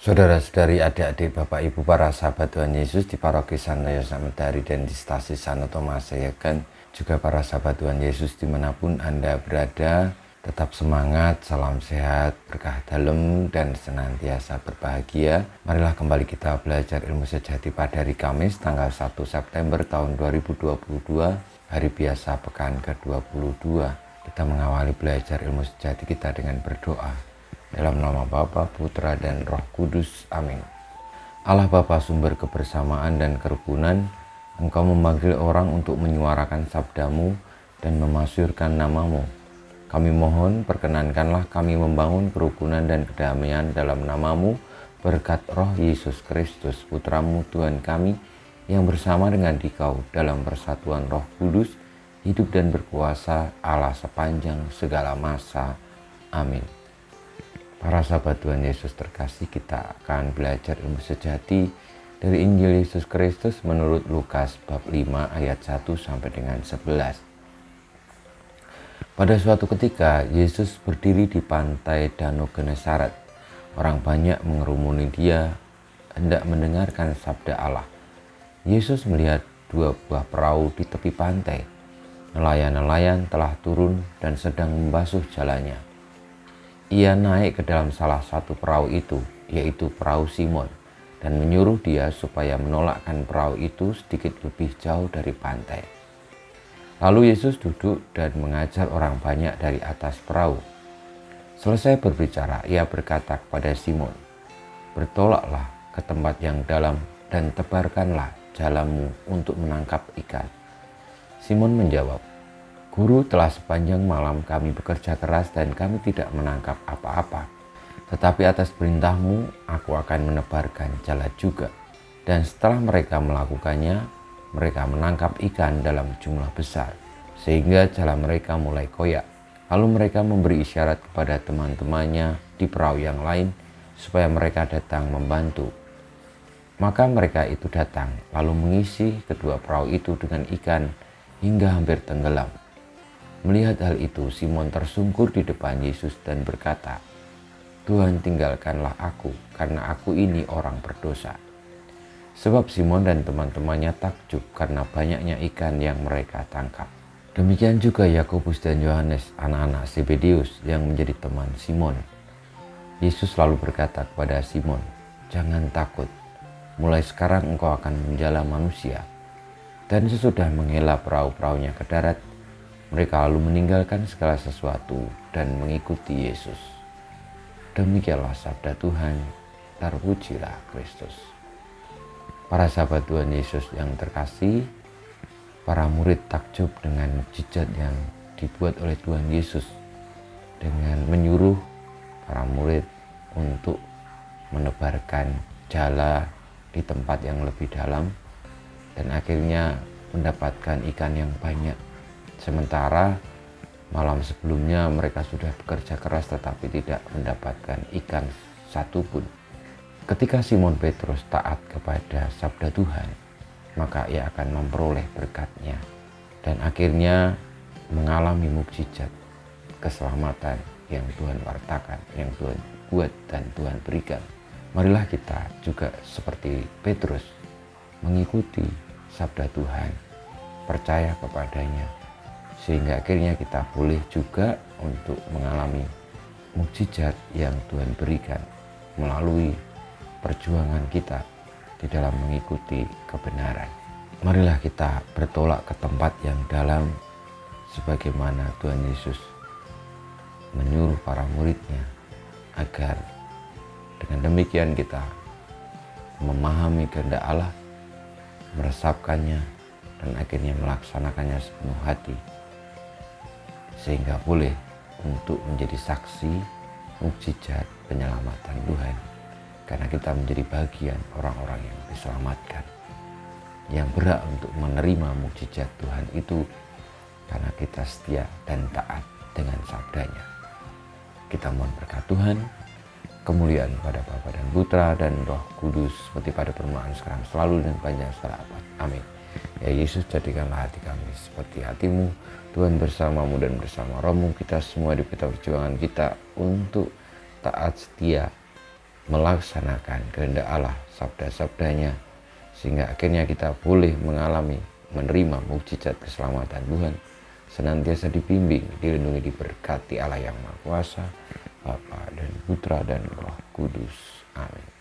Saudara-saudari, adik-adik, Bapak Ibu, para sahabat Tuhan Yesus di Paroki Santo Yosef Medari dan di Stasi Santo Tomas Sayakan, juga para sahabat Tuhan Yesus dimanapun Anda berada, tetap semangat, salam sehat, berkah dalam, dan senantiasa berbahagia. Marilah kembali kita belajar ilmu sejati pada hari Kamis, tanggal 1 September tahun 2022, hari biasa pekan ke-22. Kita mengawali belajar ilmu sejati kita dengan berdoa. Dalam nama Bapa, Putra, dan Roh Kudus. Amin. Allah Bapa, sumber kebersamaan dan kerukunan, Engkau memanggil orang untuk menyuarakan sabdamu dan memasyurkan namamu. Kami mohon, perkenankanlah kami membangun kerukunan dan kedamaian dalam namamu, berkat Roh Yesus Kristus, Putramu Tuhan kami, yang bersama dengan Dikau dalam persatuan Roh Kudus, hidup dan berkuasa Allah sepanjang segala masa. Amin. Para sahabat Tuhan Yesus terkasih, kita akan belajar ilmu sejati dari Injil Yesus Kristus menurut Lukas bab 5 ayat 1 sampai dengan 11. Pada suatu ketika Yesus berdiri di pantai Danau Genesaret. Orang banyak mengerumuni dia hendak mendengarkan sabda Allah. Yesus melihat dua buah perahu di tepi pantai. Nelayan-nelayan telah turun dan sedang membasuh jalannya. Ia naik ke dalam salah satu perahu itu, yaitu perahu Simon, dan menyuruh dia supaya menolakkan perahu itu sedikit lebih jauh dari pantai. Lalu Yesus duduk dan mengajar orang banyak dari atas perahu. Selesai berbicara, ia berkata kepada Simon, "Bertolaklah ke tempat yang dalam dan tebarkanlah jalanmu untuk menangkap ikan." Simon menjawab, "Guru, telah sepanjang malam kami bekerja keras dan kami tidak menangkap apa-apa. Tetapi atas perintahmu aku akan menebarkan jala juga." Dan setelah mereka melakukannya, mereka menangkap ikan dalam jumlah besar, sehingga jala mereka mulai koyak. Lalu mereka memberi isyarat kepada teman-temannya di perahu yang lain supaya mereka datang membantu. Maka mereka itu datang, lalu mengisi kedua perahu itu dengan ikan hingga hampir tenggelam. Melihat hal itu, Simon tersungkur di depan Yesus dan berkata, "Tuhan, tinggalkanlah aku, karena aku ini orang berdosa." Sebab Simon dan teman-temannya takjub karena banyaknya ikan yang mereka tangkap. Demikian juga Yakobus dan Yohanes, anak-anak Zebedeus yang menjadi teman Simon. Yesus lalu berkata kepada Simon, "Jangan takut, mulai sekarang engkau akan menjala manusia." Dan sesudah menghela perahu-perahunya ke darat, mereka lalu meninggalkan segala sesuatu dan mengikuti Yesus. Demikianlah sabda Tuhan, terpujilah Kristus. Para sahabat Tuhan Yesus yang terkasih, para murid takjub dengan mukjizat yang dibuat oleh Tuhan Yesus dengan menyuruh para murid untuk menebarkan jala di tempat yang lebih dalam dan akhirnya mendapatkan ikan yang banyak. Sementara malam sebelumnya mereka sudah bekerja keras tetapi tidak mendapatkan ikan satupun. Ketika Simon Petrus taat kepada sabda Tuhan, maka ia akan memperoleh berkatnya dan akhirnya mengalami mukjizat keselamatan yang Tuhan wartakan, yang Tuhan buat dan Tuhan berikan. Marilah kita juga seperti Petrus mengikuti sabda Tuhan, percaya kepadanya, sehingga akhirnya kita boleh juga untuk mengalami mukjizat yang Tuhan berikan melalui perjuangan kita di dalam mengikuti kebenaran. Marilah kita bertolak ke tempat yang dalam sebagaimana Tuhan Yesus menyuruh para muridnya, agar dengan demikian kita memahami kehendak Allah, meresapkannya, dan akhirnya melaksanakannya sepenuh hati, sehingga boleh untuk menjadi saksi mukjizat penyelamatan Tuhan, karena kita menjadi bagian orang-orang yang diselamatkan, yang berhak untuk menerima mukjizat Tuhan itu karena kita setia dan taat dengan sabdanya. Kita mohon berkat Tuhan, kemuliaan pada Bapa dan Putra dan Roh Kudus, seperti pada permulaan sekarang selalu dan panjang segala abad. Amin. Ya Yesus, jadikanlah hati kami seperti hatimu. Tuhan bersamamu dan bersama rohmu, kita semua di peta perjuangan kita untuk taat setia melaksanakan kehendak Allah, sabda-sabdanya, sehingga akhirnya kita boleh mengalami, menerima mukjizat keselamatan Tuhan, senantiasa dibimbing, dilindungi, diberkati Allah yang Maha Kuasa, Bapa dan Putra dan Roh Kudus. Amin.